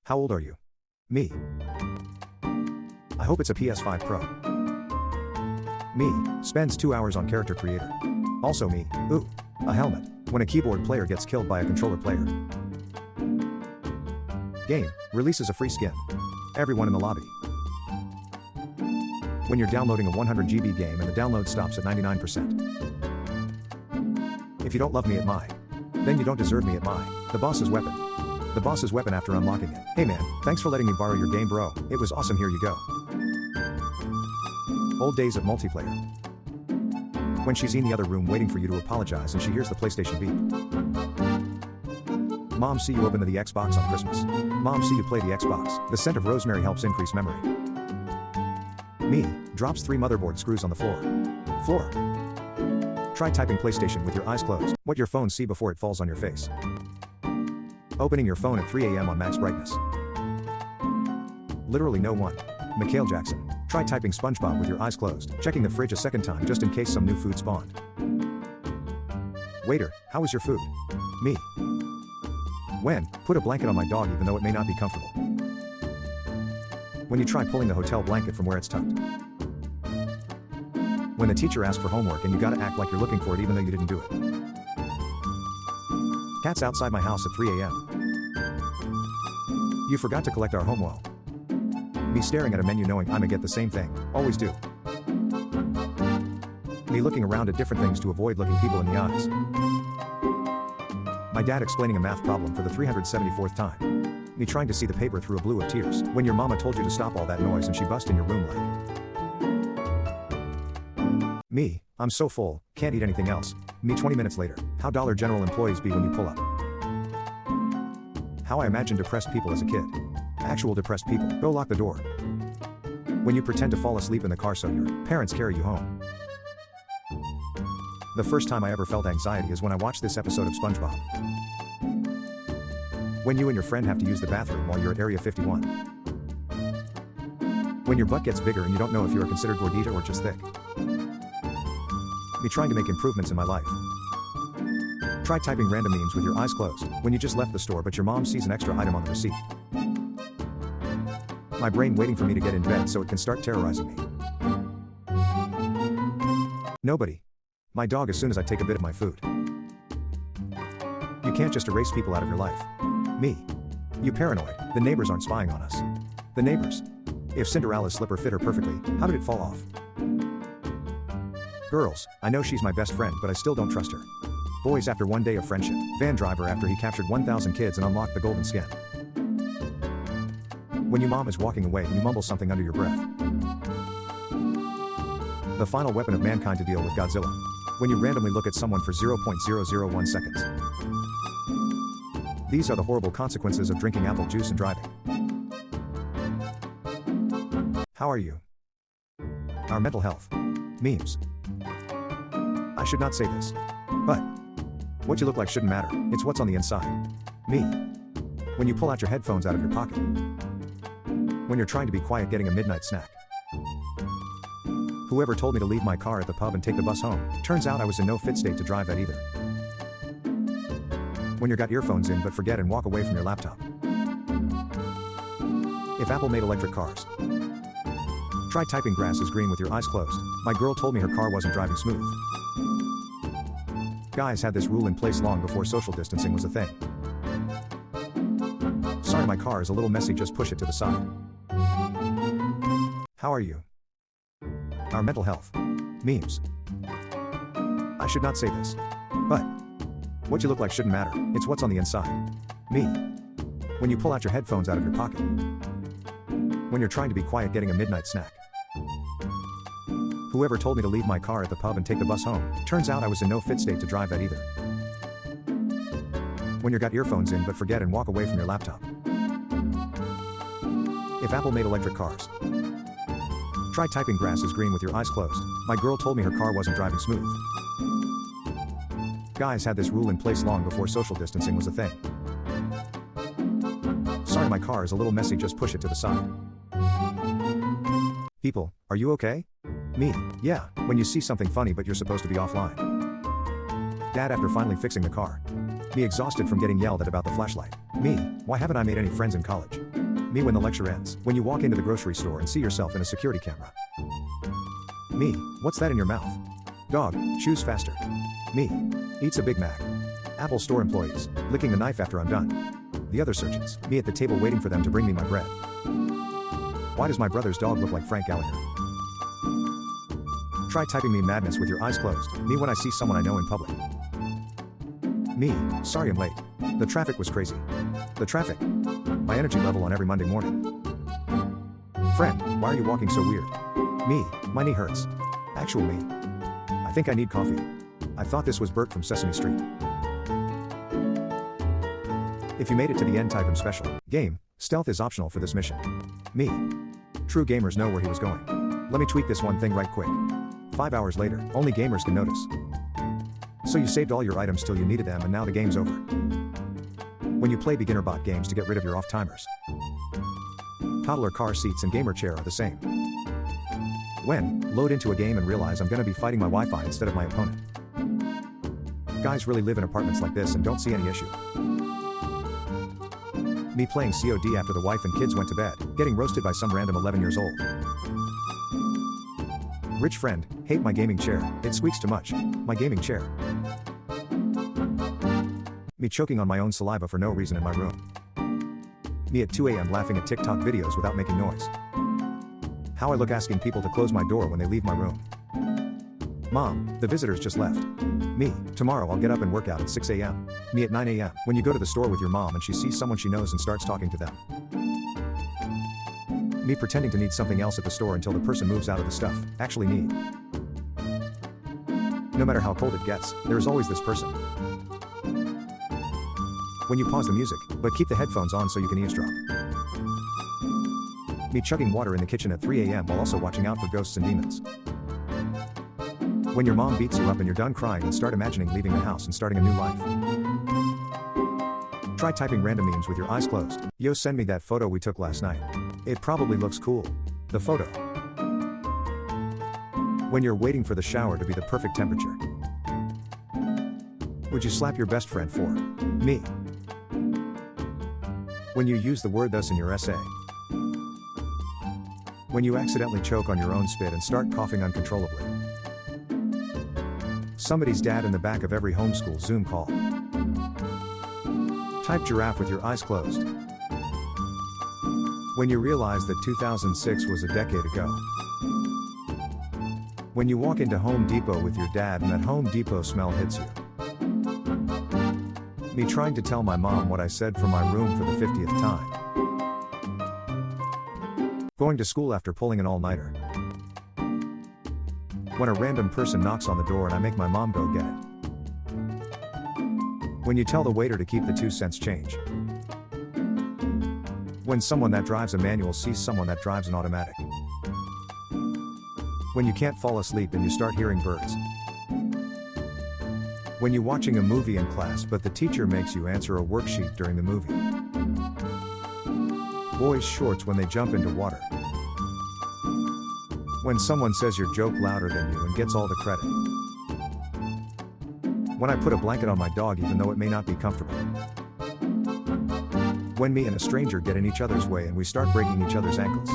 How old are you? Me. I hope it's a PS5 Pro. Me. Spends 2 hours on character creator. Also me. Ooh. A helmet. When a keyboard player gets killed by a controller player. Game. Releases a free skin. Everyone in the lobby. When you're downloading a 100 GB game and the download stops at 99%. If you don't love me at my, then you don't deserve me at my, the boss's weapon. The boss's weapon after unlocking it. Hey man, thanks for letting me borrow your game bro, it was awesome, here you go. Old days of multiplayer. When she's in the other room waiting for you to apologize and she hears the PlayStation beep. Mom see you open the Xbox on Christmas. Mom see you play the Xbox. The scent of rosemary helps increase memory. Me. Drops 3 motherboard screws on the floor. Try typing PlayStation with your eyes closed. What your phone see before it falls on your face. Opening your phone at 3 AM on max brightness. Literally no one. Mikhail Jackson. Try typing SpongeBob with your eyes closed. Checking the fridge a second time just in case some new food spawned. Waiter, how was your food? Me. When? Put a blanket on my dog even though it may not be comfortable. When you try pulling the hotel blanket from where it's tucked. When the teacher asks for homework and you gotta act like you're looking for it even though you didn't do it. Cats outside my house at 3 AM. You forgot to collect our home well. Me staring at a menu knowing I'ma get the same thing, always do. Me looking around at different things to avoid looking people in the eyes. My dad explaining a math problem for the 374th time. Me trying to see the paper through a blue of tears. When your mama told you to stop all that noise and she bust in your room like. Me, I'm so full, can't eat anything else. Me 20 minutes later. How Dollar General employees be when you pull up. How I imagine depressed people as a kid. Actual depressed people. Go lock the door. When you pretend to fall asleep in the car so your parents carry you home. The first time I ever felt anxiety is when I watched this episode of SpongeBob. When you and your friend have to use the bathroom while you're at Area 51. When your butt gets bigger and you don't know if you're considered gordita or just thick. Me trying to make improvements in my life. Try typing random memes with your eyes closed. When you just left the store but your mom sees an extra item on the receipt. My brain waiting for me to get in bed so it can start terrorizing me. Nobody. My dog as soon as I take a bit of my food. You can't just erase people out of your life. Me. You paranoid, the neighbors aren't spying on us. The neighbors. If Cinderella's slipper fit her perfectly, how did it fall off? Girls, I know she's my best friend but I still don't trust her. Boys after one day of friendship. Van driver after he captured 1,000 kids and unlocked the golden skin. When your mom is walking away and you mumble something under your breath. The final weapon of mankind to deal with Godzilla. When you randomly look at someone for 0.001 seconds. These are the horrible consequences of drinking apple juice and driving. How are you? Our mental health. Memes. I should not say this. But. What you look like shouldn't matter, it's what's on the inside. Me. When you pull out your headphones out of your pocket. When you're trying to be quiet getting a midnight snack. Whoever told me to leave my car at the pub and take the bus home, turns out I was in no fit state to drive that either. When you got earphones in but forget and walk away from your laptop. If Apple made electric cars. Try typing grass is green with your eyes closed. My girl told me her car wasn't driving smooth. Guys had this rule in place long before social distancing was a thing. Sorry my car is a little messy, just push it to the side. How are you? Our mental health. Memes. I should not say this. But. What you look like shouldn't matter, it's what's on the inside. Me. When you pull out your headphones out of your pocket. When you're trying to be quiet getting a midnight snack. Whoever told me to leave my car at the pub and take the bus home, turns out I was in no fit state to drive that either. When you got earphones in but forget and walk away from your laptop. If Apple made electric cars. Try typing grass is green with your eyes closed. My girl told me her car wasn't driving smooth. Guys had this rule in place long before social distancing was a thing. Sorry my car is a little messy, just push it to the side. People, are you okay? Me, yeah, when you see something funny but you're supposed to be offline. Dad after finally fixing the car. Me exhausted from getting yelled at about the flashlight. Me, why haven't I made any friends in college? Me when the lecture ends, when you walk into the grocery store and see yourself in a security camera. Me, what's that in your mouth? Dog, chews faster. Me, eats a Big Mac. Apple Store employees, licking the knife after I'm done. The other surgeons, me at the table waiting for them to bring me my bread. Why does my brother's dog look like Frank Gallagher? Try typing me madness with your eyes closed. Me when I see someone I know in public. Me, sorry I'm late. The traffic was crazy. The traffic. My energy level on every Monday morning. Friend, why are you walking so weird? Me, my knee hurts. Actual me. I think I need coffee. I thought this was Bert from Sesame Street. If you made it to the end, type him special. Game, stealth is optional for this mission. Me. True gamers know where he was going. Let me tweak this one thing right quick. 5 hours later, only gamers can notice. So you saved all your items till you needed them and now the game's over. When you play beginner bot games to get rid of your off-timers. Toddler car seats and gamer chair are the same. When, load into a game and realize I'm gonna be fighting my Wi-Fi instead of my opponent. Guys really live in apartments like this and don't see any issue. Me playing COD after the wife and kids went to bed, getting roasted by some random 11 years old. Rich friend, hate my gaming chair, it squeaks too much. My gaming chair. Me choking on my own saliva for no reason in my room. Me at 2 a.m. laughing at TikTok videos without making noise. How I look asking people to close my door when they leave my room. Mom, the visitors just left. Me, tomorrow I'll get up and work out at 6 a.m. Me at 9 a.m. When you go to the store with your mom and she sees someone she knows and starts talking to them. Me pretending to need something else at the store until the person moves out of the stuff actually need. No matter how cold it gets, there is always this person. When you pause the music, but keep the headphones on so you can eavesdrop. Me chugging water in the kitchen at 3 a.m. while also watching out for ghosts and demons. When your mom beats you up and you're done crying and start imagining leaving the house and starting a new life. Try typing random memes with your eyes closed. Yo, send me that photo we took last night. It probably looks cool. The photo. When you're waiting for the shower to be the perfect temperature. Would you slap your best friend for? Me. When you use the word thus in your essay. When you accidentally choke on your own spit and start coughing uncontrollably. Somebody's dad in the back of every homeschool Zoom call. Type giraffe with your eyes closed. When you realize that 2006 was a decade ago. When you walk into Home Depot with your dad and that Home Depot smell hits you. Me trying to tell my mom what I said from my room for the 50th time. Going to school after pulling an all-nighter. When a random person knocks on the door and I make my mom go get it. When you tell the waiter to keep the 2-cent change. When someone that drives a manual sees someone that drives an automatic. When you can't fall asleep and you start hearing birds. When you're watching a movie in class but the teacher makes you answer a worksheet during the movie. Boys' shorts when they jump into water. When someone says your joke louder than you and gets all the credit. When I put a blanket on my dog even though it may not be comfortable. When me and a stranger get in each other's way and we start breaking each other's ankles.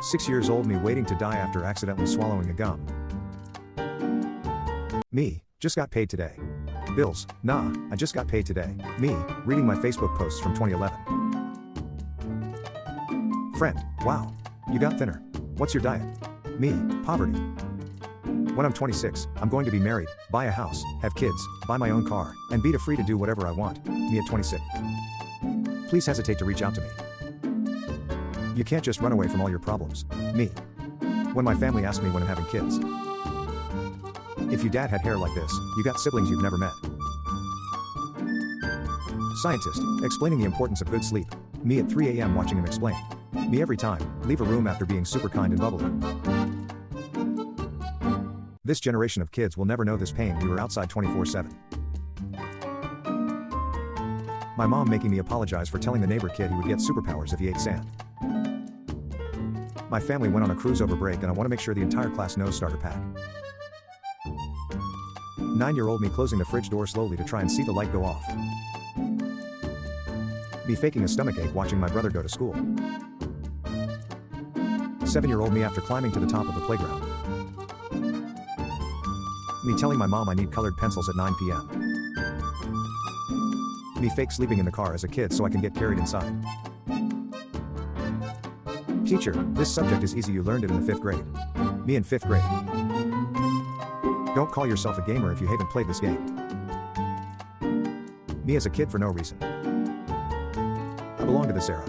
6 years old me waiting to die after accidentally swallowing a gum. Me, just got paid today. Bills, nah, I just got paid today. Me, reading my Facebook posts from 2011. Friend, wow. You got thinner. What's your diet? Me, poverty. When I'm 26, I'm going to be married, buy a house, have kids, buy my own car, and be free to do whatever I want. Me at 26. Please hesitate to reach out to me. You can't just run away from all your problems. Me. When my family asks me when I'm having kids. If your dad had hair like this, you got siblings you've never met. Scientist, explaining the importance of good sleep. Me at 3 a.m. watching him explain. Me every time, leave a room after being super kind and bubbly. This generation of kids will never know this pain. We were outside 24/7. My mom making me apologize for telling the neighbor kid he would get superpowers if he ate sand. My family went on a cruise over break and I want to make sure the entire class knows starter pack. 9-year-old me closing the fridge door slowly to try and see the light go off. Me faking a stomachache watching my brother go to school. 7-year-old me after climbing to the top of the playground. Me telling my mom I need colored pencils at 9 p.m. Me fake sleeping in the car as a kid so I can get carried inside. Teacher, this subject is easy, you learned it in the 5th grade. Me in 5th grade. Don't call yourself a gamer if you haven't played this game. Me as a kid for no reason. I belong to this era.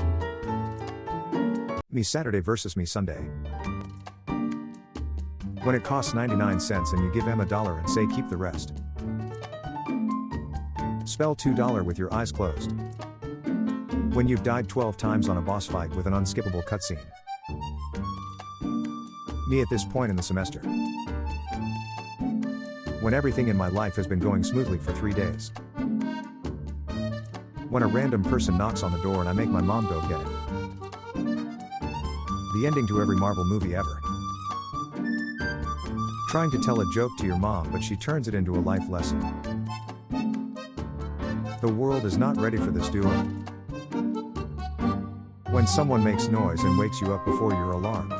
Me Saturday versus me Sunday. When it costs 99 cents and you give them $1 and say keep the rest. Spell $2 with your eyes closed. When you've died 12 times on a boss fight with an unskippable cutscene. Me at this point in the semester. When everything in my life has been going smoothly for 3 days. When a random person knocks on the door and I make my mom go get it. The ending to every Marvel movie ever. Trying to tell a joke to your mom but she turns it into a life lesson. The world is not ready for this duo. When someone makes noise and wakes you up before your alarm.